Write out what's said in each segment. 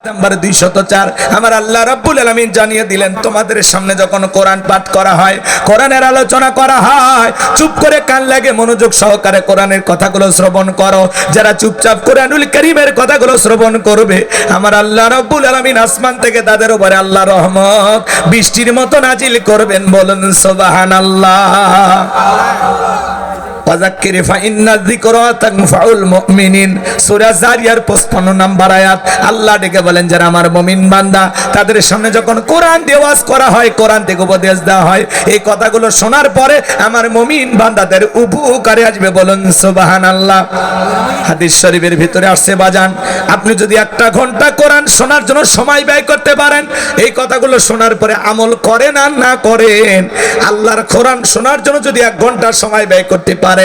Number 204 আমার আল্লাহ রাব্বুল আলামিন জানিয়ে দিলেন, তোমাদের সামনে যখন কোরআন পাঠ করা হয়, কোরআনের আলোচনা করা হয়, চুপ করে কান লাগে মনোযোগ সহকারে কোরআনের কথাগুলো শ্রবণ করো। যারা চুপচাপ কোরআনুল কারীমের কথাগুলো শ্রবণ করবে, আমার আল্লাহ রাব্বুল আলামিন আসমান থেকে তাদের উপরে আল্লাহর রহমত বৃষ্টির মতো নাজিল করবেন। বলুন সুবহানাল্লাহ। ওয়াযাক্কির ফাইন্না যিকরা তানফাউল মুমিনিন, সূরা জারিয়ার 55 নম্বর আয়াত। আল্লাহ ডেকে বলেন, যারা আমার মুমিন বান্দা তাদের সামনে যখন কোরআন দিয়ে ওয়াজ করা হয়, কোরআন থেকে উপদেশ দেওয়া হয়, এই কথাগুলো শোনার পরে আমার মুমিন বান্দাদের উপকারে আসবে। বলুন সুবহানাল্লাহ। হাদিস শরীফের ভিতরে আসছে বাজান, আপনি যদি 1 ঘন্টা কোরআন শোনার জন্য সময় ব্যয় করতে পারেন, এই কথাগুলো শোনার পরে আমল করেন আর না করেন, আল্লাহর কোরআন শোনার জন্য যদি 1 ঘন্টা সময় ব্যয় করতে পারেন,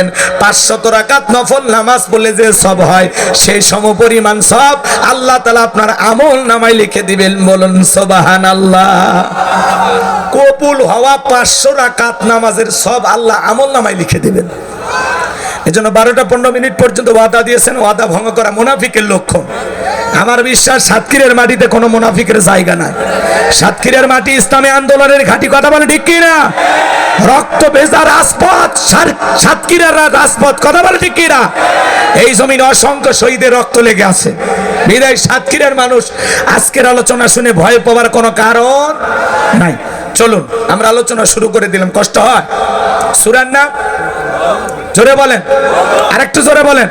500 রাকাত নফল নামাজ পড়লে যে সব হয়, সেই সমপরিমাণ সব আল্লাহ তাআলা আপনার আমল নামায় লিখে দিবেন। বলুন সুবহানাল্লাহ। কবুল হওয়া 500 রাকাত নামাজের সব আল্লাহ আমল নামায় লিখে দিবেন। এজন্য 12টা 15 মিনিট পর্যন্ত ওয়াদা দিয়েছেন, ওয়াদা ভঙ্গ করা মুনাফিকের লক্ষণ। আমার বিশ্বাস সাতক্ষীরের মাটিতে কোনো মুনাফিকের জায়গা নাই। সাতক্ষীরের মাটি ইসলামী আন্দোলনের ঘাঁটি, কথা বলে ঠিক কি না? রক্ত ভেজা রাজপথ, সাতক্ষীরার রাজপথ, কথা বলে ঠিক কি না? এই জমিনে অসংখ্য শহীদের রক্ত লেগে আছে। বিদায় সাতক্ষীরার মানুষ আজকের আলোচনা শুনে ভয় পাওয়ার কোনো কারণ নাই। চলুন আমরা আলোচনা শুরু করে দিলাম। কষ্ট হয়? সূরার নাম জোরে বলেন, আরেকটু জোরে বলেন।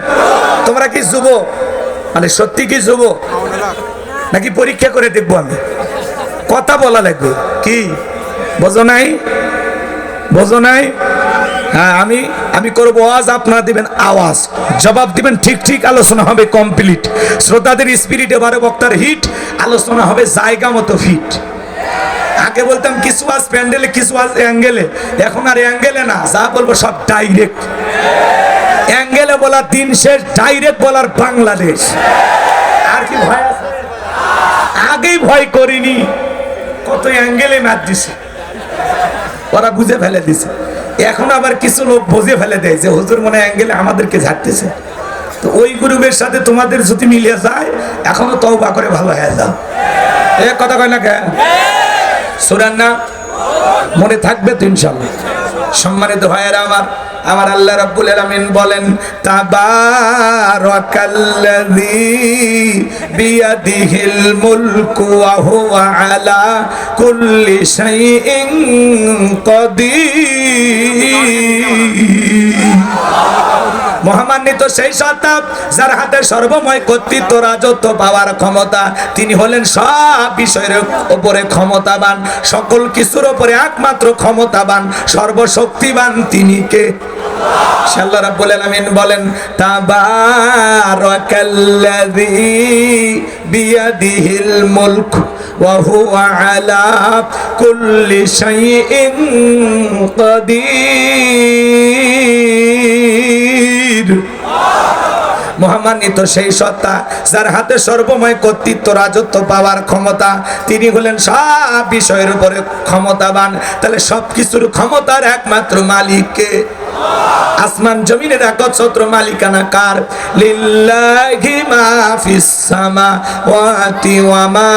তোমরা কি যুবক? মানে সত্যি কি যুবক নাকি পরীক্ষা করে দেখবো? আমি কথা বলা লাগবে কি? বোঝো নাই? বোঝো নাই? হ্যাঁ, আমি করবো আওয়াজ, আপনারা দিবেন আওয়াজ, জবাব দিবেন ঠিক ঠিক। আলোচনা হবে কমপ্লিট। শ্রোতাদের স্পিরিট, এবারে বক্তার হিট, আলোচনা হবে জায়গা মতো ফিট। আগে বলতাম কিছু আজ প্যান্ডেলে, কিছু আজ অ্যাঙ্গেলে, এখন আর অ্যাঙ্গেলে না, যা বলবো সব ডাইরেক্ট। অ্যাঙ্গেলে বলার দিন শেষ, ডাইরেক্ট বলার বাংলাদেশ। আর কি ভয় আছে? আগেই ভয় করিনি, কত অ্যাঙ্গেলে ম্যাচ দিছে, ওরা বুঝে ফেলে দিছে। এখন আবার কিছু লোক বুঝে ফেলে দেয় যে হুজুর মনে অ্যাঙ্গেলে আমাদেরকে ঝাড়তেছে। তো ওই গ্রুপের সাথে তোমাদের যদি মিলে যায়, এখনো তওবা করে ভালো হয়ে যাও। এ কথা কয় না কেন? সূরার নাম মনে থাকবে তো ইনশাআল্লাহ। সম্মানিত ভাইয়েরা আমার আল্লাহ রাব্বুল আলামিন বলেন, তাবারাকাল্লাযী বিয়াদিহিল মুলকু ওয়া হুয়া আলা কুল্লি শাইইন কাদির। মহামান্বিত সেই সত্তা যার হাতে সর্বময় কর্তৃত্ব, রাজত্ব পাওয়ার ক্ষমতা। তিনি হলেন সব বিষয়ের উপরে ক্ষমতাবান, সকল কিছুর উপরে একমাত্র ক্ষমতাবান, সর্বশক্তিবান। তিনি কে? আল্লাহ রাব্বুল আলামিন বলেন, তাবারাকাল্লাযী বিয়াদিহিল মুলক ওয়া হুয়া আলা কুল্লি শাইইন কাদির। মহামান্বিত সেই সত্তা যার হাতে সর্বময় কর্তৃত্ব, রাজত্ব পাওয়ার ক্ষমতা। তিনি হলেন সব বিষয়ের উপরে ক্ষমতাবান। তাহলে সবকিছুর ক্ষমতার একমাত্র মালিককে? আসমান জমিনের একচ্ছত্র মালিকানা কার? লিল্লাহি মা ফিস সামাওয়াতি ওয়া মা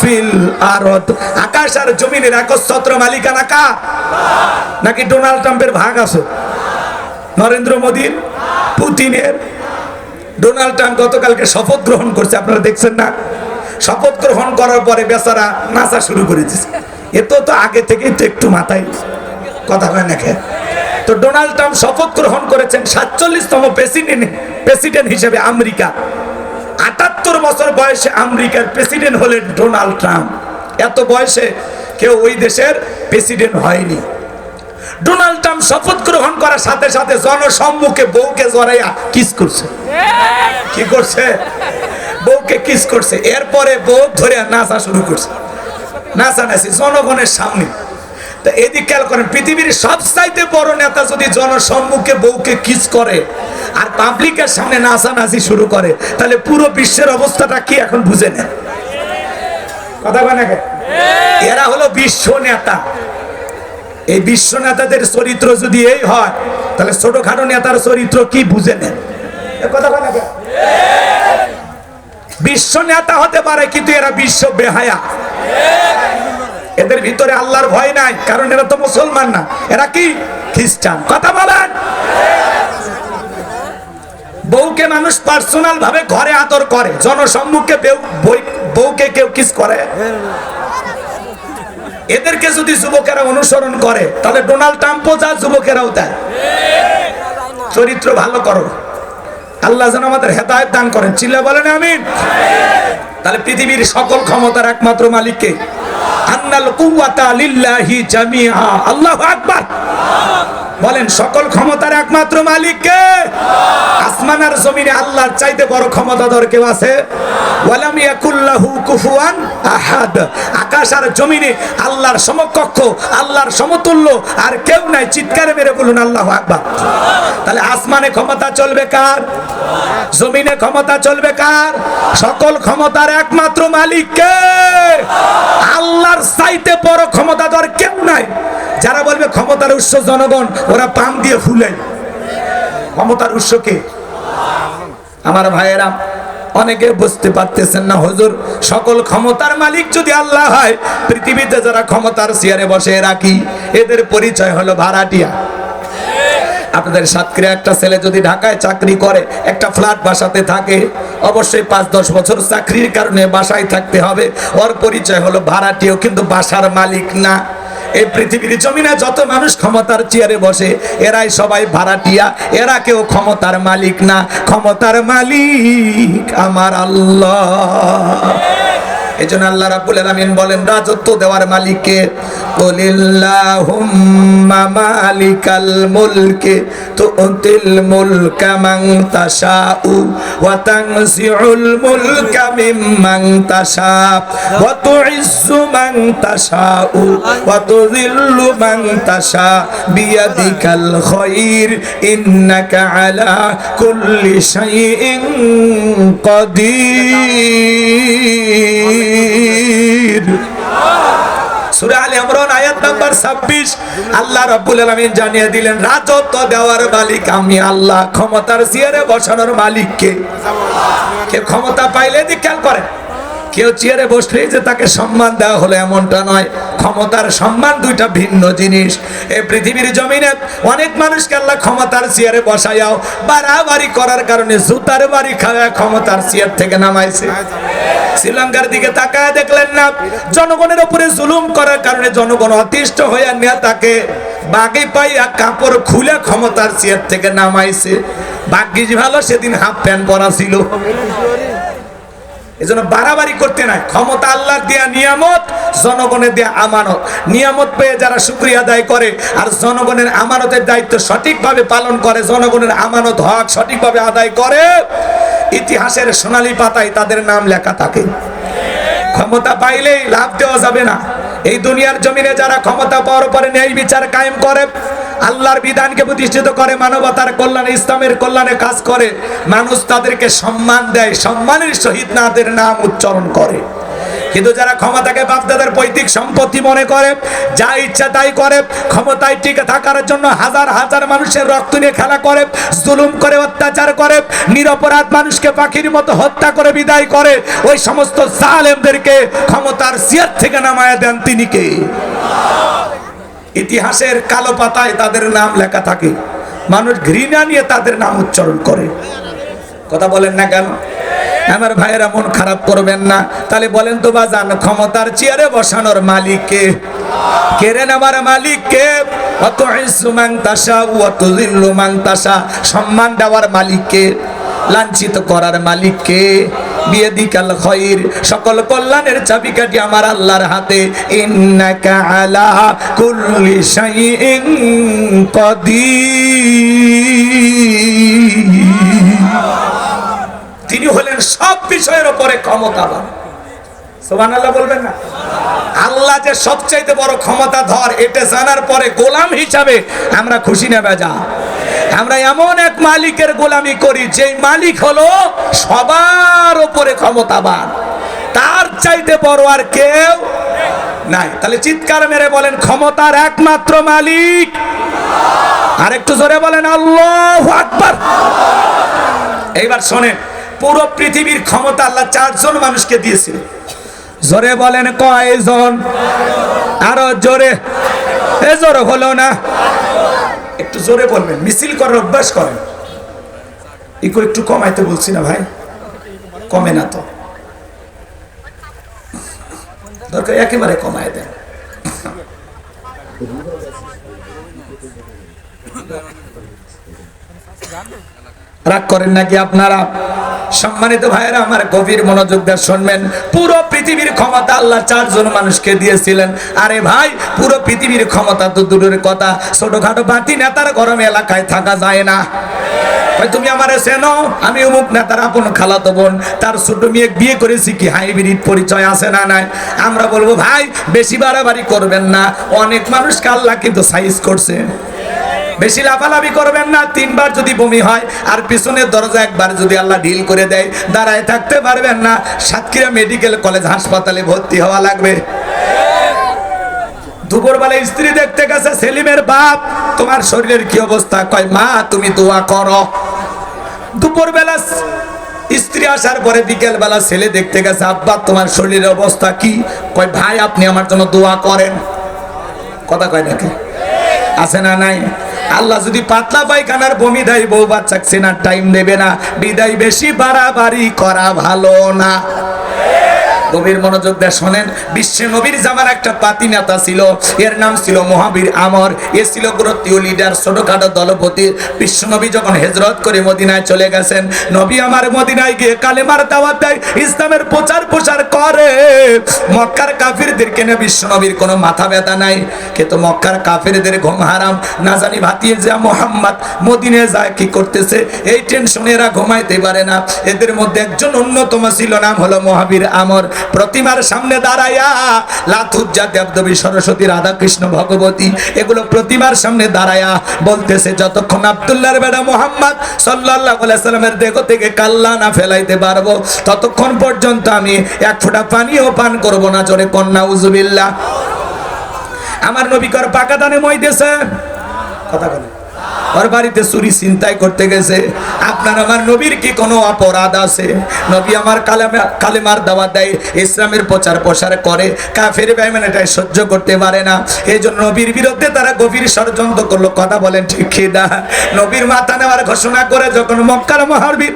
ফিল আরদ। আকাশ আর জমিনের একচ্ছত্র মালিকানা কার? নাকি ডোনাল্ড ট্রাম্পের ভাগ আছে? নরেন্দ্র মোদীর? পুতিনের? ডোনাল্ড ট্রাম্প গতকালকে শপথ গ্রহণ করছে, আপনারা দেখছেন না? শপথ গ্রহণ করার পরে বেচারা নাচা শুরু করে দিয়েছে। এত তো আগে থেকেই তো একটু মাথায় কথা হয় না। তো ডোনাল্ড ট্রাম্প শপথ গ্রহণ করেছেন 47তম প্রেসিডেন্ট হিসেবে আমেরিকা। 78 বছর বয়সে আমেরিকার প্রেসিডেন্ট হলেন ডোনাল্ড ট্রাম্প। এত বয়সে কেউ ওই দেশের প্রেসিডেন্ট হয়নি। ডোনাল্ড ট্রাম্প শপথ গ্রহণ করার সাথে সাথে জনসম্মুখে বউকে জড়াইয়া কিস করছে। কি করছে? বউকে কিস করছে। এরপরে বউ ধরে নাচা শুরু করছে, নাচানাচি জনগণের সামনে। তা এদিক খেয়াল করেন, পৃথিবীর সবচাইতে বড় নেতা যদি জনসম্মুখে বউকে কিস করে আর পাবলিকের সামনে নাচানাচি শুরু করে, তাহলে পুরো বিশ্বের অবস্থাটা কি এখন বুঝে নেন? কথা বলে না? এরা হলো বিশ্ব নেতা। এই বিশ্ব নেতাদের চরিত্র যদি এই হয়, তাহলে ছোটখাটো নেতার চরিত্র কি বুঝে নেন? কথা বলে না? বিশ্ব নেতা হতে পারে, কিন্তু এরা বিশ্ব বেহায়া। এদের ভিতরে আল্লাহর ভয় নাই, কারণ এরা তো মুসলমান না, এরা কি খ্রিস্টান। কথা বলেন। বউকে মানুষ পার্সোনাল ভাবে ঘরে আদর করে, জনসম্মুখে বউকে কেউ কিস করে। এদেরকে যদি যুবকেরা অনুসরণ করে, তাহলে ডোনাল্ড ট্রাম্পও যা, যুবকেরাও দেয়। চরিত্র ভালো করো, আল্লাহ যেন আমাদের হেদায়েত দান করেন। চিল্লা বলেন আমিন। তাহলে পৃথিবীর সকল ক্ষমতার একমাত্র মালিককে, আন্নাল কুওয়াতা লিল্লাহি জামিআ। আল্লাহু আকবার বলেন। সকল ক্ষমতার একমাত্র মালিককে। আসমান আর জমিনে আল্লাহর চাইতে বড় ক্ষমতাধর কেউ আছে? ওয়ালাম ইয়াকুল্লাহু কুফুয়ান আহাদ। আকাশ আর জমিনে আল্লাহর সমকক্ষ, আল্লাহর সমতুল্য আর কেউ নাই। চিৎকারে মেরে বলুন আল্লাহু আকবার। তাহলে আসমানে ক্ষমতা চলবে কার? জমিনে ক্ষমতা চলবে কার? সকল ক্ষমতার একমাত্র মালিককে। আল্লাহর চাইতে বড় ক্ষমতাধর কেউ নাই। যারা বলবে ক্ষমতার উৎস জনগণ, ওরা পাম দিয়ে ফুলে। ক্ষমতার উৎস কে? আমার ভাইয়েরা, অনেকে বুঝতে পারতেছেন না হুজুর, সকল ক্ষমতার মালিক যদি আল্লাহ হয়, পৃথিবীতে যারা ক্ষমতার চেয়ারে বসে রাখি, এদের পরিচয় হলো ভাড়াটিয়া। আপনাদের সাতক্ষীরা একটা ছেলে যদি ঢাকায় চাকরি করে, একটা ফ্ল্যাট বাসাতে থাকে, অবশ্যই 5-10 বছর চাকরির কারণে বাসায় থাকতে হবে, ওর পরিচয় হলো ভাড়াটিয়া, কিন্তু বাসার মালিক না। এই পৃথিবীর জমিনে যত মানুষ ক্ষমতার চেয়ারে বসে, এরাই সবাই ভাড়াটিয়া, এরা কেউ ক্ষমতার মালিক না। ক্ষমতার মালিক আমার আল্লাহ। এজন্য আল্লাহ রাব্বুল আলামিন বলেন, রাজত্ব দেওয়ার মালিককে, কুলিল্লাহুম্মা মালিকাল মুলকি তুতিল মুলকা মান তাশাউ ওয়া তানজিউল মুলকা মিম্মান তাশা ওয়া তুইজ্জু মান তাশাউ ওয়া তুযিল্লু মান তাশা বিয়াদিকাল খায়র ইন্নাকা আলা কুল্লি শাইইন কাদির। সূরা আলে ইমরান আয়াত নাম্বার 26 আল্লাহ রাব্বুল আলামিন জানিয়ে দিলেন, রাজত্ব দেওয়ার মালিক আমি আল্লাহ। ক্ষমতার চেয়ারে বসানোর মালিক কে? কে ক্ষমতা পাইলে দি খেয়াল করেন, কেউ চেয়ারে বসলেই যে তাকে সম্মান দেওয়া হলো এমনটা নয়। ক্ষমতার সম্মান দুইটা ভিন্ন জিনিস। এই পৃথিবীর জমিনে অনেক মানুষকে আল্লাহ ক্ষমতার চেয়ারে বসায়াও বাড়াবাড়ি করার কারণে জুতার বাড়ি খাওয়া ক্ষমতার চেয়ার থেকে নামাইছে। শ্রীলঙ্কার দিকে তাকায় দেখলেন না, জনগণের উপরে জুলুম করার কারণে জনগণ অতিষ্ঠ হয়ে নেতাকে বাগে পাইয়া কাপড় খুলে ক্ষমতার চেয়ার থেকে নামাইছে। ভাগ্যিস ভালো সেদিন হাফ প্যান্ট পরা ছিল। এজন্য বাড়াবাড়ি করতে নাই। ক্ষমতা আল্লাহর দেয়া নিয়ামত, জনগণের দেয়া আমানত। নিয়ামত পেয়ে যারা শুকরিয়া আদায় করে আর জনগণের আমানতের দায়িত্ব সঠিকভাবে পালন করে, জনগণের আমানত হক সঠিকভাবে আদায় করে, ইতিহাসের সোনালী পাতায় তাদের নাম লেখা থাকে। ক্ষমতা পাইলেই লাভ দেওয়া যাবে না। এই দুনিয়ার জমিনে যারা ক্ষমতা পাওয়ার পরে ন্যায় বিচার কায়েম করে, আল্লাহর বিধানকে প্রতিষ্ঠিত করে, মানবতার কল্যাণে, ইসলামের কল্যাণে কাজ করে, মানুষ তাদেরকে সম্মান দেয়, সম্মানের সহিত তাদের নাম উচ্চারণ করে। কিন্তু যারা ক্ষমতাকে বাপদাদার পৈতৃক সম্পত্তি মনে করে, যা ইচ্ছা তাই করে, ক্ষমতায় টিকে থাকার জন্য হাজার হাজার মানুষের রক্ত নিয়ে খেলা করে, জুলুম করে, অত্যাচার করে, নিরপরাধ মানুষকে পাখির মতো হত্যা করে বিদায় করে, ওই সমস্ত জালেমদেরকে ক্ষমতার চেয়ার থেকে নামায়া দেন তিনি কে? ইতিহাসের কালো পাতায় তাদের নাম লেখা থাকে। মানুষ ঘৃণা নিয়ে তাদের নাম উচ্চারণ করে। কথা বলেন না কেন? আমার ভাইয়েরা মন খারাপ করবেন না। তাহলে বলেন তো বাজান, ক্ষমতার চেয়ারে বসানোর মালিক কে? কেরেন আমার মালিক কে? ওয়াতুইজ্জু মান তাশা ওয়া তুযিল্লু মান তাশা। সম্মান দেওয়ার মালিক কে? লাঞ্ছিত করার মালিক কে? বিয়াদিকাল খায়র। সকল কল্যাণের চাবিকাঠি আমার আল্লাহর হাতে। ইন্নাকা আলা কুল্লি শাইইন কাদির। তিনি হলেন সব বিষয়ের উপরে ক্ষমতাবান। সুবহানাল্লাহ বলবেন না? আল্লাহ যে সবচাইতে বড় ক্ষমতাধর, এটা জানার পরে গোলাম হিসাবে আমরা খুশি না বেজা? আমরা এমন এক মালিকের গোলামি করি যে মালিক হলো সবার উপরে ক্ষমতাবান, তার চাইতে বড় আর কেউ নাই। তাহলে চিৎকার মেরে বলেন, ক্ষমতার একমাত্র মালিক। আর একটু জোরে বলেন আল্লাহু আকবার। এইবার শোনেন, পুরো পৃথিবীর ক্ষমতা আল্লাহ 4 জন মানুষকে দিয়েছিল। জোরে বলেন কয়জন? আরো জোরে। এ জোরে হলো না, একটু জোরে বলবেন, মিছিল করার অভ্যাস করেন। ইকো একটু কমাইতে বলছি না ভাই, কমে না তো, দরকার একেবারে কমায় দেন। রাগ করেন নাকি আপনারা? সম্মানিত ভাইয়েরা আমার, গভীর মনোযোগ দিয়ে শুনবেন। পুরো পৃথিবীর ক্ষমতা আল্লাহ 4 জন মানুষকে দিয়েছিলেন। আরে ভাই, পুরো পৃথিবীর ক্ষমতা তো দূরের কথা, ছোটখাটো বাতি নেতার গরমে এলাকায় থাকা যায় না। তুমি আমারে চেনো, আমি অমুক নেতার আপন খালাতো বোন, তার ছোট মেয়ে বিয়ে করেছি, কি হাইব্রিড পরিচয় আছে না নাই? আমরা বলবো ভাই বেশি বাড়াবাড়ি করবেন না, অনেক মানুষকে আল্লাহ কিন্তু সাইজ করছে। বেশি লাফালাফি করবেন না। 3 বার যদি বমি হয় আর পিছনের দরজা একবার যদি আল্লাহ ঢিল করে দেয়, দাঁড়ায় থাকতে পারবেন না, সাতক্ষীরা মেডিকেল কলেজ হাসপাতালে ভর্তি হওয়া লাগবে। দুপুরবেলা স্ত্রী দেখতে গেছে সেলিমের বাপ, তোমার শরীরের কি অবস্থা? কয় মা তুমি দোয়া করো। দুপুরবেলা স্ত্রী আসার পরে বিকেল বেলা ছেলে দেখতে গেছে, আব্বা তোমার শরীরের অবস্থা কি? কয় ভাই আপনি আমার জন্য দোয়া করেন। কথা কয় নাকি? আছে না নাই? আল্লাহ যদি পাতলা পায়খানার বমি দেয়, বউ বাচ্চা চেনার টাইম দেবে না। বিদায় বেশি বাড়াবাড়ি করা ভালো না। গভীর মনোযোগ দিয়ে শোনেন। বিশ্বে নবীর জামার একটা পাতি নেতা ছিল, এর নাম ছিল মহাবীর আমর। এ ছিল গোত্রীয় লিডার, ছোটখাটো দলপতি। বিশ্ব নবী যখন হিজরত করে মদিনায় চলে গেছেন, নবী আমার মদিনায় গিয়ে কালেমার দাওয়াত দেয়, ইসলামের প্রচার করে। মক্কার কাফিরদেরকে নিয়ে বিশ্ব নবীর কোনো মাথা ব্যথা নাই, কিন্তু মক্কার কাফিরদের ঘুম হারাম। না জানি ভাতিয়ে যা মোহাম্মদ মদিনায় যায় কি করতেছে, এই টেনশনে এরা ঘুমাইতে পারে না। এদের মধ্যে একজন অন্যতম ছিল, নাম হলো মহাবীর আমর। প্রতিমার সামনে দাঁড়াইয়া লাথুজ্জা, দেবদেবী, সরস্বতী, রাধা কৃষ্ণ, ভগবতী, এগুলো প্রতিমার সামনে দাঁড়াইয়া বলতেছে, যতক্ষণ আব্দুল্লাহর বেটা মুহাম্মদ সাল্লাল্লাহু আলাইহি সাল্লামের দেহ থেকে কাল্লা না ফেলাইতে পারবো, ততক্ষণ পর্যন্ত আমি এক ফোঁটা পানিও পান করব না। জোরে কন্যা উযুবিল্লাহ। আমার নবী কর পাকা দানে মই দিয়েছে, কথা বলে ওর বাড়িতে চুরি চিন্তাই করতে গেছে। আপনার আমার নবীর কি কোনো অপরাধ আছে? নবী আমার কালেমার দাওয়াত দেয়, ইসলামের প্রচার করে, কাফের বেঈমান এটাই সহ্য করতে পারে না। এই জন্য নবীর বিরুদ্ধে তারা গভীর ষড়যন্ত্র করলো। কথা বলেন ঠিক কি না? নবীর মাথা নেওয়ার ঘোষণা করে যখন মক্কার মহাবীর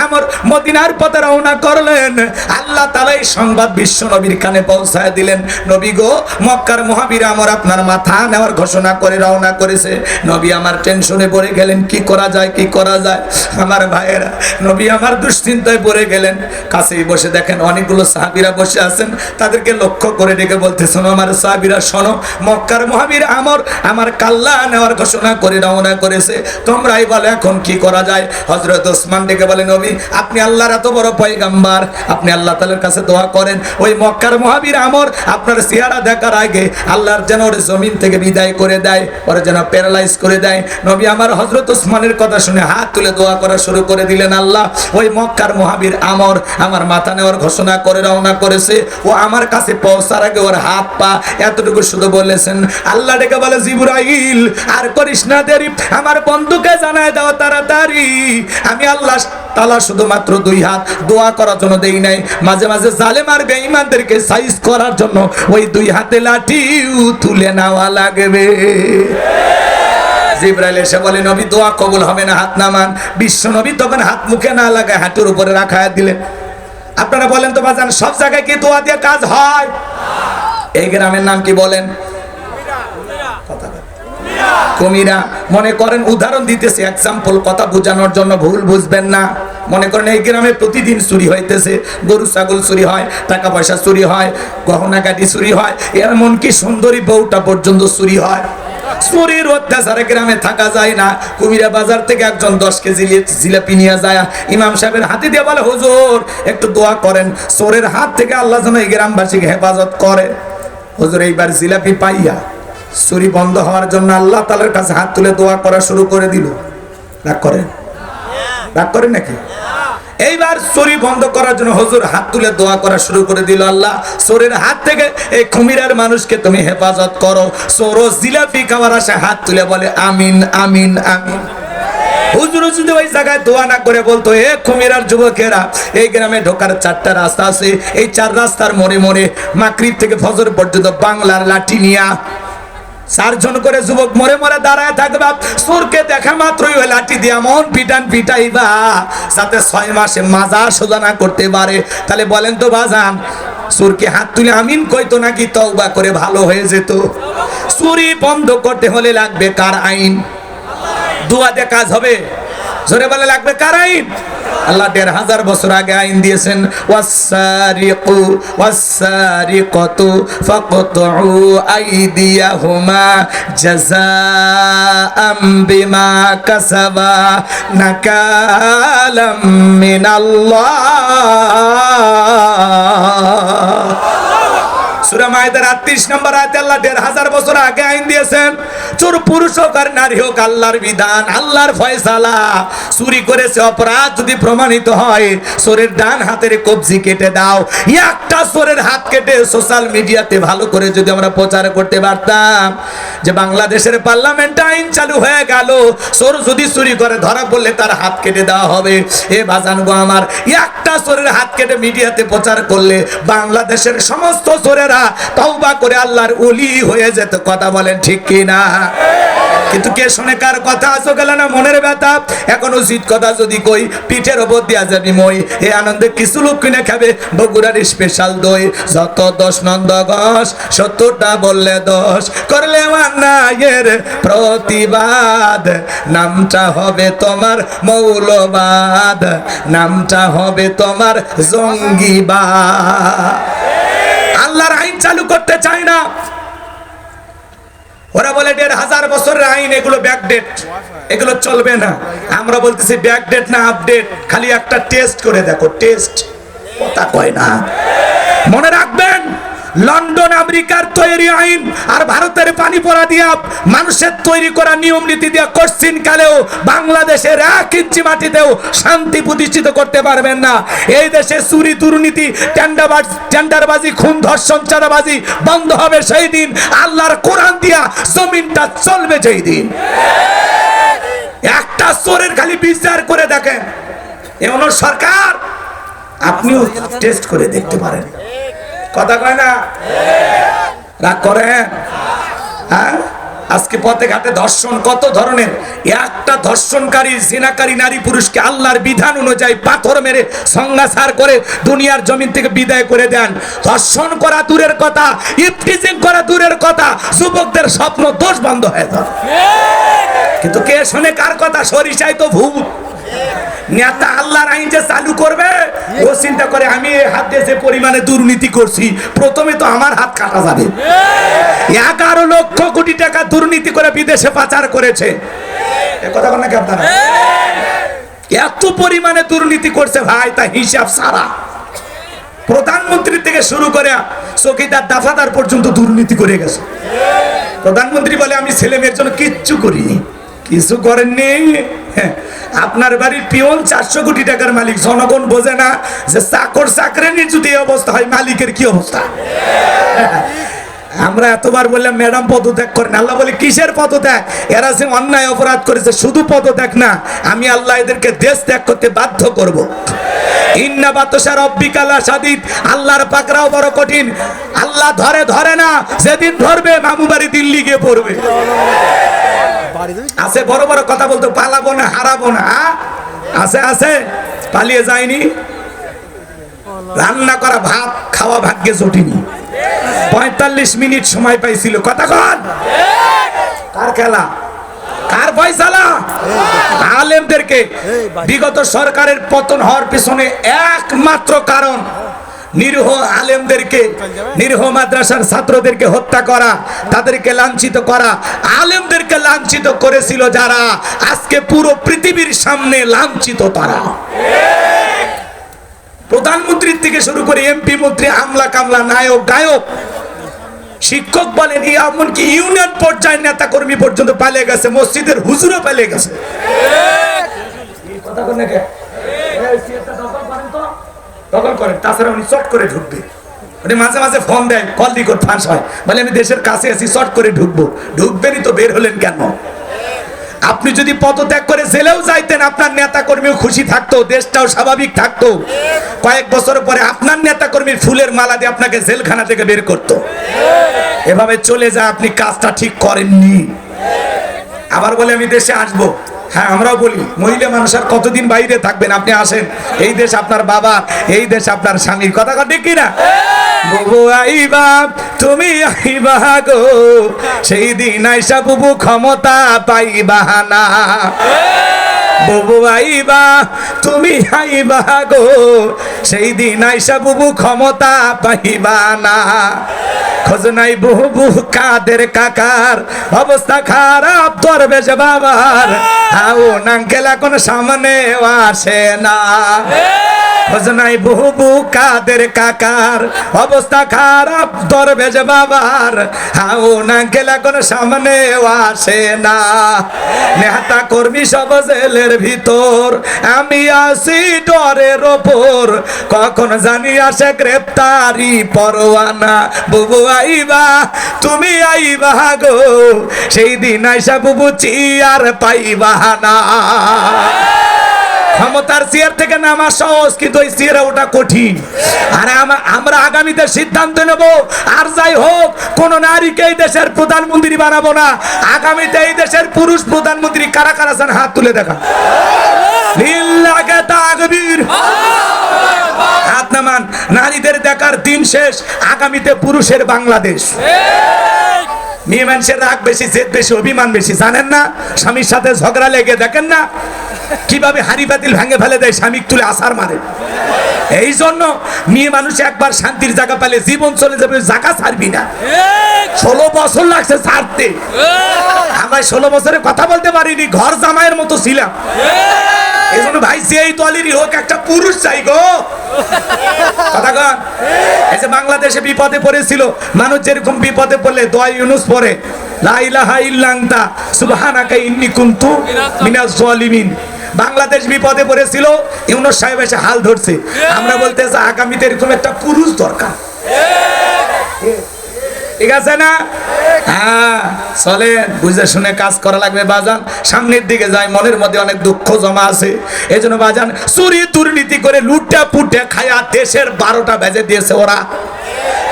আমর মদিনার পথে রওনা করলেন, আল্লাহ তাআলা এই সংবাদ বিশ্ব নবীর কানে পৌঁছায় দিলেন, নবী গো, মক্কার মহাবীর আমর আপনার মাথা নেওয়ার ঘোষণা করে রওনা করেছে। নবী আমার টেনশনে পড়ে গেলেন, কি করা যায়, কি করা যায়? আমার ভাইয়েরা, নবী আমার দুশ্চিন্তায় পড়ে গেলেন। কাছেই বসে দেখেন অনেকগুলো সাহাবীরা বসে আছেন, তাদেরকে লক্ষ্য করে ডেকে বলতে, শোনো আমার সাহাবীরা, শোনো, মক্কার মহাবীর আমর আমার কাল্লা নেওয়ার ঘোষণা করে রওনা করেছে, তোমরাই বলে এখন কি করা যায়? হযরত ওসমান ডেকে বলে, নবী আপনি আল্লাহর এত বড় পয়গম্বর, আপনি আল্লাহ তাআলার কাছে দোয়া করেন, ওই মক্কার মহাবীর আমর আপনার চেহারা দেখার আগে আল্লাহর যেন ওর জমিন থেকে বিদায় করে দেয়, ওরা যেন প্যারালাইজ করে দেয়। নবী আমার হযরত ওসমানের কথা শুনে হাত তুলে দোয়া করা শুরু করে দিলেন, আল্লাহ ওই মক্কার মহাবীর আমর আমার মাথা নেওয়ার ঘোষণা করে রওনা করেছে, ও আমার কাছে পৌঁছার আগে ওর হাত পা এতটুকু শুধু বলেছেন। আল্লাহ ডেকে বলে, জিবরাইল আর করিস না দেরি, আমার বন্ধুকে জানায় দাও তাড়াতাড়ি, আমি আল্লাহ তাআলা শুধুমাত্র 2 হাত দোয়া করার জন্য দেই নাই, মাঝে মাঝে জালেম আর বেঈমানদেরকে সাইজ করার জন্য ওই 2 হাতে লাঠিও তুলে নেওয়া লাগবে। জিবরাইল এসে বলে, নবী দোয়া কবুল হবে না, হাত নামান। বিশ্ব নবী তখন হাত মুখে না লাগায় হাঁটুর উপরে রাখায় দিলেন। আপনারা বলেন তো বাজান, সব জায়গায় কি দোয়া দিয়ে কাজ হয়? এই গ্রামের নাম কি বলেন? কুমিরা। মনে করেন, উদাহরণ দিতেছে, এক্সাম্পল, কথা বোঝানোর জন্য, ভুল বুঝবেন না। মনে করেন এই গ্রামে প্রতিদিন চুরি হইতেছে, গরু ছাগল চুরি হয়, টাকা পয়সা চুরি হয়, গহনা গাড়ি চুরি হয়, এমনকি সুন্দরী বউটা পর্যন্ত চুরি হয়। চুরির অত্যাচারে গ্রামে থাকা যায় না। কুমিরা বাজার থেকে একজন 10 কেজি জিলাপি নিয়ে যায়, ইমাম সাহেবের হাতে দিয়ে বলে, হুজুর একটু দোয়া করেন, চোরের হাত থেকে আল্লাহ যেন এই গ্রামবাসীকে হেফাজত করে। হুজুর এইবার জিলাপি পাইয়া চুরি বন্ধ হওয়ার জন্য আল্লাহ তাআলার কাছে হাত তুলে দোয়া করা শুরু করে দিল। রাগ করেন নাকি? এইবার চুরি বন্ধ করার জন্য হুজুর হাত তুলে দোয়া করা শুরু করে দিল, আল্লাহ চোরের হাত থেকে এই কুমিরার মানুষকে তুমি হেফাজত করো। চোর জিলাপি খাওয়ার আশা হাত তুলে বলে, আমিন আমিন আমিন। হুজুর যদি ওই জায়গায় দোয়া না করে বলতো, এ কুমিরার যুবকেরা, এই গ্রামে ঢোকার 4টা রাস্তা আছে, এই 4 রাস্তার মোড়ে মোড়ে মাগরিব থেকে ফজর পর্যন্ত বাংলার লাঠি নিয়া 4 জন করে যুবক মোড়ে মোড়ে দাঁড়ায় থাকবা, চোরকে দেখা মাত্রই ওই লাঠি দিয়া মন পিটাইবা, যাতে 6 মাসে মাজা সোজা না করতে পারে। তাহলে বলেন তো বাজান, চোরকে হাত তুলে আমিন কইতো নাকি তওবা করে ভালো হয়ে যেত? চুরি বন্ধ করতে হলে লাগবে কার আইন? দোয়া দিয়ে কাজ হবে? জোরে বলে লাগবে কার আইন? আল্লাহ 1500 বছর আগে আইন দিয়েছেন, ওয়াসসারিকু ওয়াসসারিকাতু ফাকতুউ আইদিয়াহুমা জাযাআম বিমা কাসাবা নাকালাম মিনাল্লাহ। সূরা মায়েদার 38 নম্বর আয়াতে আল্লাহ 1500 বছর আগে আইন দিয়েছেন, চোর পুরুষ হোক আর নারী হোক, আল্লাহর বিধান, আল্লাহর ফয়সালা। চুরি করেছে অপরাধ যদি প্রমাণিত হয়, চোরের ডান হাতের কবজি কেটে দাও। একটা চোরের হাত কেটে সোশ্যাল মিডিয়াতে ভালো করে যদি আমরা প্রচার করতে পারতাম যে বাংলাদেশের পার্লামেন্টে আইন চালু হয়ে গেল, চোর যদি চুরি করে ধরা পড়লে তার হাত কেটে দেওয়া হবে। এ বাজান গো আমার, একটা চোরের হাত কেটে মিডিয়াতে প্রচার করলে বাংলাদেশের সমস্ত চোরেরা তওবা করে আল্লাহর ওলি হয়ে যেত। কথা বলেন ঠিক কি না? কিন্তু কে শুনে কার কথা? আসো গেল না মনের ব্যথা। এখন উচিত কথা যদি কই, পিঠের ওপর দিয়া যাবি মই। এ আনন্দে কিছু লোক কিনে খাবে বগুড়ার স্পেশাল দই। যত 10 নন্দগস 70টা বললে 10 করলে আমার নায়ের প্রতিবাদ। নামটা হবে তোমার মৌলবাদ, নামটা হবে তোমার জঙ্গিবাদ। আল্লাহর আইন চালু করতে চায় না। ওরা বলে 1500 বছরের আইন, এগুলো ব্যাকডেট, এগুলো চলবে না। আমরা বলতেছি ব্যাকডেট না আপডেট, খালি একটা টেস্ট করে দেখো। টেস্ট কথা কয় না। মনে রাখবেন, লন্ডন আমেরিকার তৈরি আইন আর ভারতের পানি পড়া দিয়া মানুষের তৈরি করা নিয়ম নীতি দিয়া কোশ্চিন কালেও বাংলাদেশের 1 ইঞ্চি মাটিতেও শান্তি প্রতিষ্ঠিত করতে পারবেন না। এই দেশে চুরি দুর্নীতি টেন্ডারবাজি খুন ধর্ষণ চাঁদাবাজি বন্ধ হবে সেই দিন, আল্লাহর কোরআন দিয়া জমিনটা চলবে সেই দিন। একটা চোরের খালি বিচার করে দেখেন। এমন সরকার, আপনিও টেস্ট করে দেখতে পারেন। কথা কয় না? রাগ করেন? হ্যাঁ, আজকে পথে ঘাটে ধর্ষণ কত ধরনের। একটা ধর্ষণকারী জিনাকারী নারী পুরুষকে আল্লাহর বিধান অনুযায়ী পাথর মেরে সংঘাসার করে দুনিয়ার জমিন থেকে বিদায় করে দেন। ধর্ষণ করা দূরের কথা, ইফটিজিং করা দূরের কথা, যুবকদের স্বপ্ন দোষ বন্ধ হয়ে যাবে। কিন্তু কে শুনে কার কথা? সরিষায় তো ভূত। নেতা আল্লাহর আইন যে চালু করবে, ও চিন্তা করে আমি এই হাত দিয়ে যে পরিমাণে দুর্নীতি করছি, প্রথমে তো আমার হাত কাটা যাবে। 11 লক্ষ কোটি টাকা দুর্নীতি করে বিদেশে পাচার করেছে। কথা বলেন নাকি আপনারা? এত পরিমাণে দুর্নীতি করছে ভাই, তা হিসাব সারা। প্রধানমন্ত্রী থেকে শুরু করে চৌকিদার দাফাদার পর্যন্ত দুর্নীতি করে গেছে। প্রধানমন্ত্রী বলে আমি ছেলে মেয়ের জন্য কিচ্ছু করিনি। কিছু করেননি? আপনার বাড়ির পিয়ন 400 কোটি টাকার মালিক। জনগণ বোঝে না যে চাকর চাকরানির যদি এই অবস্থা হয়, মালিকের কি অবস্থা। আমরা এতবার বললাম ম্যাডাম পদত্যাগ করেন, আল্লাহ বলে কিসের পদত্যাগ? এরা যে অন্যায় অপরাধ করেছে, শুধু পদত্যাগ না, আমি আল্লাহ এদেরকে দেশ ত্যাগ করতে বাধ্য করব। ইন্না বাতশা রাব্বিকা লাশাদীদ, আল্লাহর পাকড়াও বড় কঠিন। আল্লাহ ধরে না, যেদিন ধরবে মামু বাড়ি দিল্লি গিয়ে পড়বে। আছে বড় বড় কথা বলতো, পালাবো না, হারাবো না। আছে পালিয়ে যায়নি। রান্না করা ভাত খাওয়া ভাগ্যে জটিনি। 45 মিনিট সময় পাইছিল। কথা কন, কার খেলা, কার ফয়সালা? আলেমদেরকে। বিগত সরকারের পতন হওয়ার পিছনে একমাত্র কারণ নিরীহ আলেমদেরকে, নিরীহ মাদ্রাসার ছাত্রদেরকে হত্যা করা, তাদেরকে লাঞ্ছিত করা। আলেমদেরকে লাঞ্ছিত করেছিল যারা, আজকে পুরো পৃথিবীর সামনে লাঞ্ছিত তারা। প্রধানমন্ত্রী থেকে শুরু করে এমপি মন্ত্রী, আমলা কামলা, নায়ক গায়ক, শিক্ষক বলেন, এমনকি ইউনিয়ন পর্যায়ের নেতা কর্মী পর্যন্ত পালিয়ে গেছে, মসজিদের হুজুরও পালিয়ে গেছে। দখল করেন, তাছাড়া উনি চট করে ঢুকবে। উনি মাঝে মাঝে ফোন দেয়, কল রেকর্ড ফাঁস হয়, বলে আমি দেশের কাছে আছি, চট করে ঢুকবো। ঢুকবেনই তো, বের হলেন কেন? আপনি যদি পদত্যাগ করে জেলেও যাইতেন, আপনার নেতা কর্মীও খুশি থাকতো, দেশটাও স্বাভাবিক থাকতো। কয়েক বছর পরে আপনার নেতা কর্মীর ফুলের মালা দিয়ে আপনাকে জেলখানা থেকে বের করতো। এভাবে চলে যায়, আপনি কাজটা ঠিক করেননি। আবার বলে আমি দেশে আসবো। হ্যাঁ, আমরাও বলি মহিলা মানুষ আর কতদিন বাইরে থাকবেন, আপনি আসেন। এই দেশ আপনার বাবা, এই দেশ আপনার স্বামীর। কথা ঠিক কিনা? বুবু আইবা, তুমি আইবা গো, সেই দিন আইসা বুবু ক্ষমতা পাইবা না। বুবু আইবা, তুমি আইবা গো, সেই দিন আইসা বুবু ক্ষমতা পাইবা না। খোঁজ নাই বুবু কাদের কাকার, অবস্থা খারাপ দরবেশ বাবার, হাও নাঙ্কেল এখন সামনে আসে না। খোঁজ নাই বুবু কাদের কাকার, অবস্থা খারাপ দরবেশ বাবার, হাও নাঙ্কেল এখন সামনে আসে না। নেতা কর্মী সব জেলের ভিতর, আমি আসি ডরের ওপর, কখন জানি আসে গ্রেপ্তারি পরোয়ানা। বুবু আইবা, তুমি আইবা গো, সেই দিন আইসা বুবু চিয়ার পাইবা না। ক্ষমতার চেয়ার থেকে নামা সহজ, কিন্তু ওই চেয়ারে ওটা কঠিন। আর আমরা আগামীতে সিদ্ধান্ত নেব, আর যাই হোক কোন নারীকে এই দেশের প্রধানমন্ত্রী বানাবো না। আগামীতে এই দেশের পুরুষ প্রধানমন্ত্রী কারা কারা আছেন, হাত তুলে দেখা। লিল্লাহি তাকবীর, হাত নামান। নারীদের দেখার দিন শেষ, আগামীতে পুরুষের বাংলাদেশ। মেয়ে মানুষের রাগ বেশি, জেদ বেশি, অভিমান বেশি, জানেন না? স্বামীর সাথে ঝগড়া লেগে দেখেন না কিভাবে হাড়ি পাতিল ভেঙে ফেলে দেয়, স্বামী তুলে আসার মারে। এই জন্য মেয়ে মানুষ একবার শান্তির জায়গা পেলে জীবন চলে যাবে, জায়গা ছাড়বি না। 16 বছর লাগছে ছাড়তে। আমরা 16 বছরে কথা বলতে পারিনি, ঘর জামাইয়ের মতো ছিলাম। এই জন্য ভাই যেই দলেরই হোক একটা পুরুষ চাই গো। কথা কন। এই যে বাংলাদেশে বিপদে পড়েছিল মানুষ, যেরকম বিপদে পড়লে দোয়া ইউনুস পড়ে, লা ইলাহা ইল্লা আনতা সুবহানাকা ইন্নী কুনতু মিনাজ জালিমিন। বাংলাদেশ বিপদে পড়েছিল, ইউনুস সাহেব এসে হাল ধরছে। আমরা বলতে চাই আগামীতে এরকম একটা পুরুষ দরকার। ঠিক আছে না? হ্যাঁ, চলেন বুঝে শুনে কাজ করা লাগবে বাজান। সামনের দিকে যাই, মনের মধ্যে অনেক দুঃখ জমা আছে। এই জন্য বাজান, চুরি দুর্নীতি করে লুটে পুটে খায়া দেশের 12টা বেজে দিয়েছে ওরা।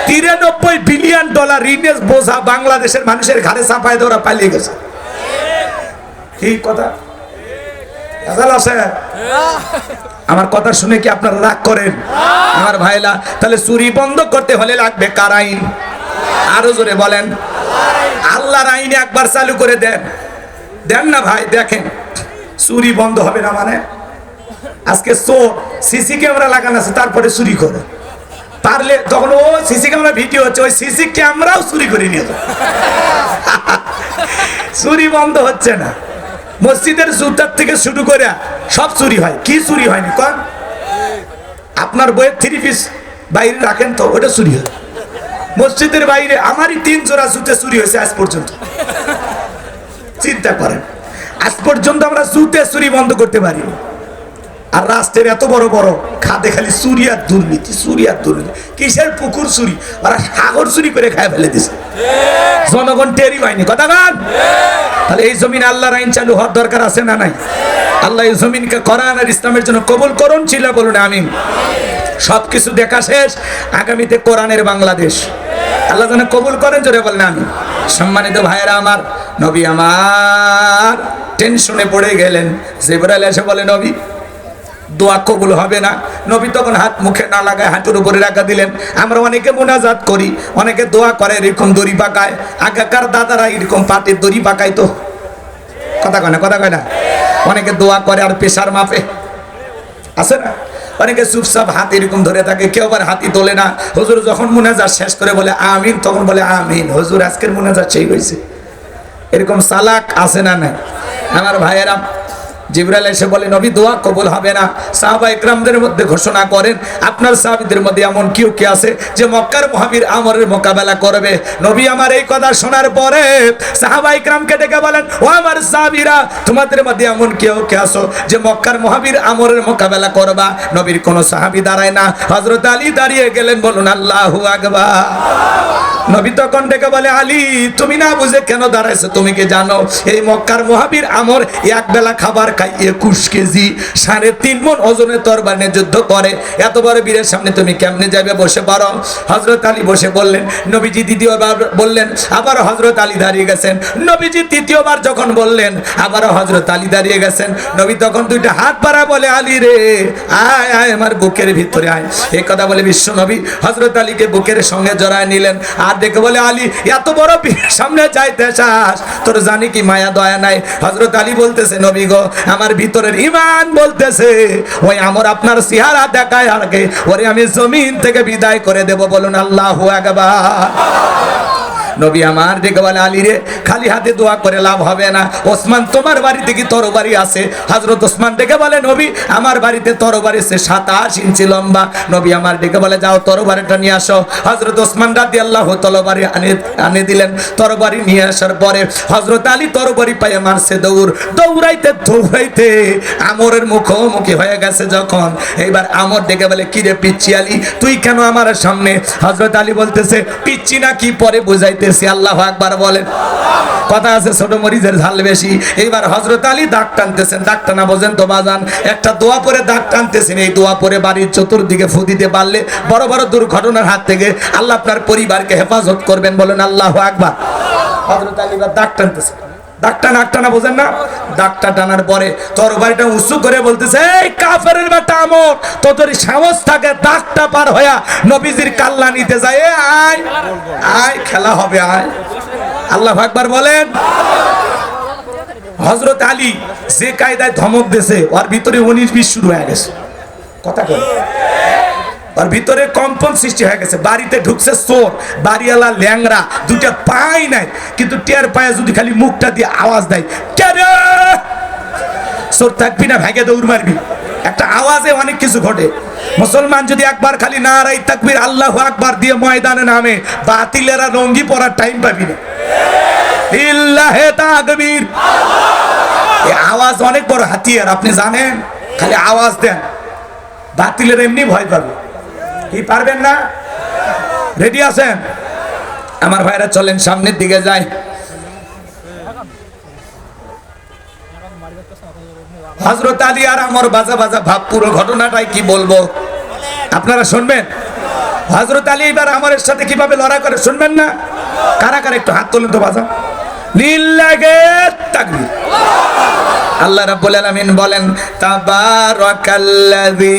93 বিলিয়ন ডলার ঋণের বোঝা বাংলাদেশের মানুষের ঘাড়ে চাপায় দিয়ে ওরা পালিয়ে গেছে। কি কথা আছে? আমার কথা শুনে কি আপনারা রাগ করেন? আমার ভাইলা, তাহলে চুরি বন্ধ করতে হলে লাগবে কার আইন? আরো জোরে বলেন। আল্লাহর আইনে একবার চালু করে দেন। দেন না ভাই, দেখেন চুরি বন্ধ হবে না। মানে আজকে চোর সিসি ক্যামেরা লাগানো আছে, তারপরে চুরি করে পারলে তখন ও সিসি ক্যামেরা ভিডিও হচ্ছে, ওই সিসি ক্যামেরাও চুরি করে নিয়ে যায়। চুরি বন্ধ হচ্ছে না। মসজিদের জুতার থেকে শুরু করে সব চুরি হয়। কি চুরি হয়নি কোন? আপনার বইয়ের 3 পিস বাইরে রাখেন তো, ওটা চুরি হয়। মসজিদের বাইরে আমারই 3 জোড়া জুতে চুরি হয়েছে আজ পর্যন্ত। চিন্তা করেন, আজ পর্যন্ত আমরা জুতে চুরি বন্ধ করতে পারিনি। আর রাস্তার এত বড় বড় খাদে খালি চুরি আর দুর্নীতি, চুরি আর দুর্নীতি। কিসের পুকুর চুরি, ওরা সাগর চুরি করে খায় ফেলে দিছে, জনগণ টেরি পায়নি। কথা বল। তাহলে এই জমিন আল্লাহর আইন চালু হওয়ার দরকার আছে না নাই? আল্লাহ এই জমিনকে কোরআন আর ইসলামের জন্য কবুল করুন, ছিল বলুন আমিন। সবকিছু দেখা শেষ, আগামীতে কোরআনের বাংলাদেশ আল্লাহ যেন কবুল করেন, জোরে বলেন আমিন। সম্মানিত ভাইয়েরা আমার, নবী আমার টেনশনে পড়ে গেলেন। জিবরাইল এসে বলে, নবী দোয়া কবুল হবে না। নবী তখন হাত মুখে না লাগায় হাঁটুর উপরে রাখা দিলেন। আমরা অনেকে মুনাজাত করি, অনেকে দোয়া করে এরকম দড়ি পাকায়। আগেকার দাদারা এরকম পাটের দড়ি পাকায় তো। কথা কয় না, কথা কয় না। অনেকে দোয়া করে আর প্রেশার মাপে, আছে না? অনেকে চুপচাপ হাত এরকম ধরে থাকে, কেউ আবার হাতি তোলে না। হুজুর যখন মুনাজাত শেষ করে বলে আমিন, তখন বলে আমিন, হুজুর আজকের মুনাজাত সেই হয়েছে। এরকম চালাক আছে না নাই? আমার ভাইয়েরা, জিবরাইল এসে বলে, নবী দোয়া কবুল হবে না। সাহাবা ইকরামদের মধ্যে ঘোষণা করেন, আপনার সাহাবীদের মধ্যে এমন কেউ কে আছে যে মক্কার মুহাবির আমরের মোকাবেলা করবে? নবী আমার এই কথা শোনার পরে সাহাবা ইকরামকে ডেকে বলেন, ও আমার সাহাবীরা, তোমাদের মধ্যে এমন কেউ কে আছো যে মক্কার মুহাবির আমরের মোকাবেলা করবা? নবীর কোন সাহাবী দাঁড়ায় না। হযরত আলী দাঁড়িয়ে গেলেন, বলুন আল্লাহু আকবার। নবী তখন ডেকে বলে, আলী তুমি না বুঝে কেন দাঁড়াইছো? তুমি কি জানো এই মক্কার মুহাবির আমর এক বেলা খাবার খাই 21 কেজি 3.5 মণ ওজনের তরবারি নিয়ে যুদ্ধ করে, এত বড় বীরের সামনে তুমি কেমনে যাবে? বসে পড়ো। হযরত আলী বসে বললেন। নবীজি দ্বিতীয়বার বললেন, আবার হযরত আলী দাঁড়িয়ে গেছেন। নবীজি তৃতীয়বার যখন বললেন, আবার হযরত আলী দাঁড়িয়ে গেছেন। নবী তখন দুইটা হাত বাড়া বলে, আলী রে আয় আয় আমার বুকের ভিতরে আয়। এই কথা বলে বিশ্ব নবী হযরত আলীকে বুকের সঙ্গে জড়ায় নিলেন। আর দেখে বলে, আলী এত বড় বীরের সামনে যাইতে চাস? তোর জানি কি মায়া দয়া নাই? হযরত আলী বলতেছে, নবী গো আমার ভিতরের ঈমান বলতেছে ওই আমর আপনার চেহারা দেখায় আগে ওরে আমি জমিন থেকে বিদায় করে দেব। বলুন আল্লাহু আকবার। নবী আমার ডেকে বলে, আলী রে খালি হাতে দোয়া করে লাভ হবে না। ওসমান তোমার বাড়িতে কি তরবারি আছে? হযরত ওসমান ডেকে বলে, নবী আমার বাড়িতে তরবারি আছে 27 ইঞ্চি লম্বা। নবী আমার ডেকে বলে, যাও তরবারিটা নিয়ে আসো। হযরত ওসমান রাদিয়াল্লাহু তরবারি আনে দিলেন। তরবারি নিয়ে আসার পরে হযরত আলী তরবারি পায়ে মারছে দৌড়। দৌড়াইতে দৌড়াইতে আমরের মুখোমুখি হয়ে গেছে যখন, এইবার আমর ডেকে বলে, কি রে পিচ্চি আলী তুই কেন আমার সামনে? হযরত আলী বলতেছে, পিচ্চি না কি পরে বুঝাইতে। আল্লাহু আকবার বলেন। কথা আছে ছোট মরিচের ঝাল বেশি। এইবার হযরত আলী দাগ টানতেছেন। দাগ টানা বোঝেন তো বাজান? একটা দোয়া পরে দাগ টানতেছেন। এই দোয়া পরে বাড়ির চতুর্দিকে ফু দিতে পারলে বড় বড় দুর্ঘটনার হাত থেকে আল্লাহ আপনার পরিবারকে হেফাজত করবেন। বলেন আল্লাহু আকবার। হযরত আলী দাগ টানতেছেন। দাগটা বোঝেন না? দাগটা টানার পরে তরবারিটা উঁচু করে বলতেছে, এই কাফেরের বেটা আমর তোদের সাহস থাকে দাগটা পার হইয়া নবীজির কাল্লা নিতে যায়। আয় আয় খেলা হবে আয়। আল্লাহু আকবার বলেন। হযরত আলী যে কায়দায় ধমক দিয়েছে ওর ভিতরে 19-20 শুরু হয়ে গেছে। কথা কই ওর ভিতরে কম্পন সৃষ্টি হয়ে গেছে। বাড়িতে ঢুকছে চোর, বাড়িওয়ালা ল্যাংরা, দুটা পাই নাই কিন্তু টের পায়ে যদি খালি মুখটা দিয়ে আওয়াজ দেয়, কে রে? চোর থাকবি না ভাগে দৌড় মারবি। একটা আওয়াজে অনেক কিছু ঘটে। মুসলমান যদি একবার খালি নারায়ে তাকবীর আল্লাহু আকবার দিয়ে ময়দানে নামে, বাতিলেরা লঙ্গি পরার টাইম পাবি না। লিল্লাহি তাকবীর। এই আওয়াজ অনেক বড় হাতিয়ার, আপনি জানেন? খালি আওয়াজ দেন, বাতিলের এমনি ভয় পাবে। কি পারবেন না? রেডি আছেন? আমার ভাইরা চলেন সামনের দিকে যাই। হযরত আলী আর আমর বাজা বাজা ভাব। পুরো ঘটনাটাই কি বলবো আপনারা শুনবেন। হযরত আলী এবার আমরের সাথে কিভাবে লড়াই করে শুনবেন না? কারা কারা একটু হাত তোলেন তো বাজা। লিল্লাহি তাকবীর। আল্লাহ রাব্বুল আলামিন বলেন, তাবারাকাল্লাযী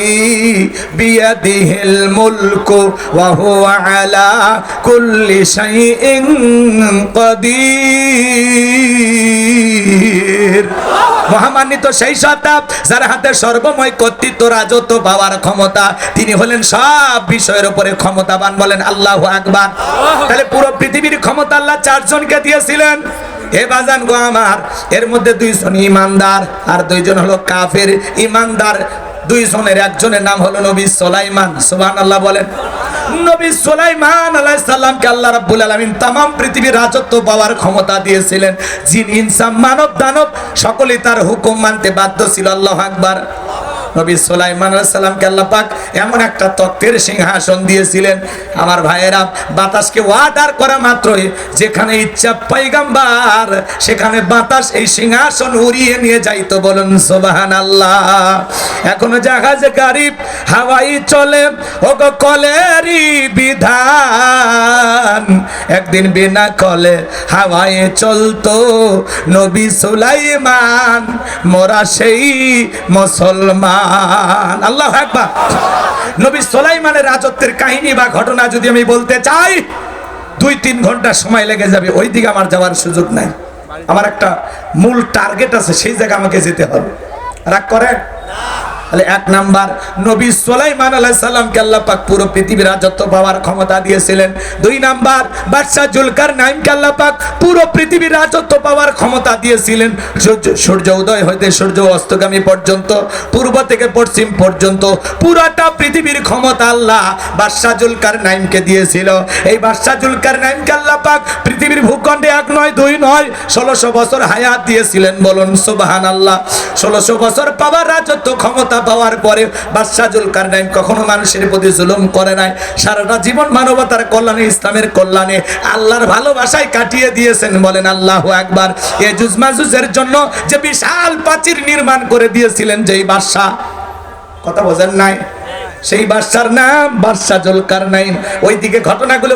বিয়াদিহিল মুলকু ওয়া হুয়া আলা কুল্লি শাইইন কাদির। মহামান্বিত সেই সত্তা যার হাতে সর্বময় কর্তৃত্ব, রাজত্ব পাওয়ার ক্ষমতা। তিনি হলেন সব বিষয়ের উপরে ক্ষমতাবান। বলেন আল্লাহু আকবার। তাহলে পুরো পৃথিবীর ক্ষমতা আল্লাহ 4 জনকে দিয়েছিলেন। হে বাজান গো আমার, এর মধ্যে 2 জন ইমানদার আর 2 জন হলো কাফের। ইমানদার 2 জনের একজনের নাম হলো নবী সুলাইমান। সুবহানাল্লাহ বলেন। নবী সুলাইমান আলাইহিস সালামকে আল্লাহ রাব্বুল আলামিন तमाम পৃথিবীর রাজত্ব পাওয়ার ক্ষমতা দিয়েছিলেন। জিন ইনসান মানব দানব সকলেই তার হুকুম মানতে বাধ্য ছিল। আল্লাহু আকবার। নবী সুলাইমান আলাইহিস সালামকে আল্লাহ পাক এমন একটা তক্তের সিংহাসন দিয়েছিলেন, আমার ভাইয়েরা, বাতাসকে অর্ডার করা মাত্রই যেখানে ইচ্ছা পয়গম্বর সেখানে বাতাস এই সিংহাসন উড়িয়ে নিয়ে যাইতো। বলুন সুবহানাল্লাহ। এখনো জাহাজে গাড়ি হাওয়াই চলে, ওগো কলেরই বিধান। একদিন বিনা কলে হাওয়ায় চলতো নবী সুলাইমান, মোরা সেই মুসলমান। আল্লাহু আকবার। নবী সুলাইমানের রাজত্বের কাহিনী বা ঘটনা যদি আমি বলতে চাই 2-3 ঘন্টা সময় লেগে যাবে। ওই দিকে আমার যাওয়ার সুযোগ নাই। আমার একটা মূল টার্গেট আছে, সেই জায়গায় আমাকে যেতে হবে। রাগ করেন? তাহলে 1 নাম্বার, নবী সুলাইমান আলাইহিস সালামকে আল্লাহ পাক পুরো পৃথিবীর রাজত্ব পাওয়ার ক্ষমতা দিয়েছিলেন। 2 নাম্বার, বাদশা জুলকারনাইনকে আল্লাহ পাক পুরো পৃথিবীর রাজত্ব পাওয়ার ক্ষমতা দিয়েছিলেন। সূর্য উদয় হইতে সূর্য অস্তগামী পর্যন্ত, পূর্ব থেকে পশ্চিম পর্যন্ত পুরোটা পৃথিবীর ক্ষমতা আল্লাহ বাদশা জুলকারনাইনকে দিয়েছিল। এই বাদশা জুলকারনাইনকে আল্লাহ পাক পৃথিবীর ভূখণ্ডে 1 নয় 2 নয় 1600 বছর হায়াত দিয়েছিলেন। বলুন সুবহানাল্লাহ। 1600 বছর পাওয়ার রাজত্ব ক্ষমতা পাওয়ার পরে বাদশা জুলকারনাইন কখনো মানুষের প্রতি জুলুম করে নাই, সারাটা জীবন মানবতার কল্যাণে, ইসলামের কল্যাণে, আল্লাহর ভালোবাসায় কাটিয়ে দিয়েছেন। বলেন আল্লাহু আকবার। ইয়াজুজ মাজুজের জন্য যে বিশাল প্রাচীর নির্মাণ করে দিয়েছিলেন যেই বাদশা, কথা বোঝেন নাই, সেই বাদশার নাম বাদশা জুলকারনাইন। ওইদিকে ঘটনাগুলো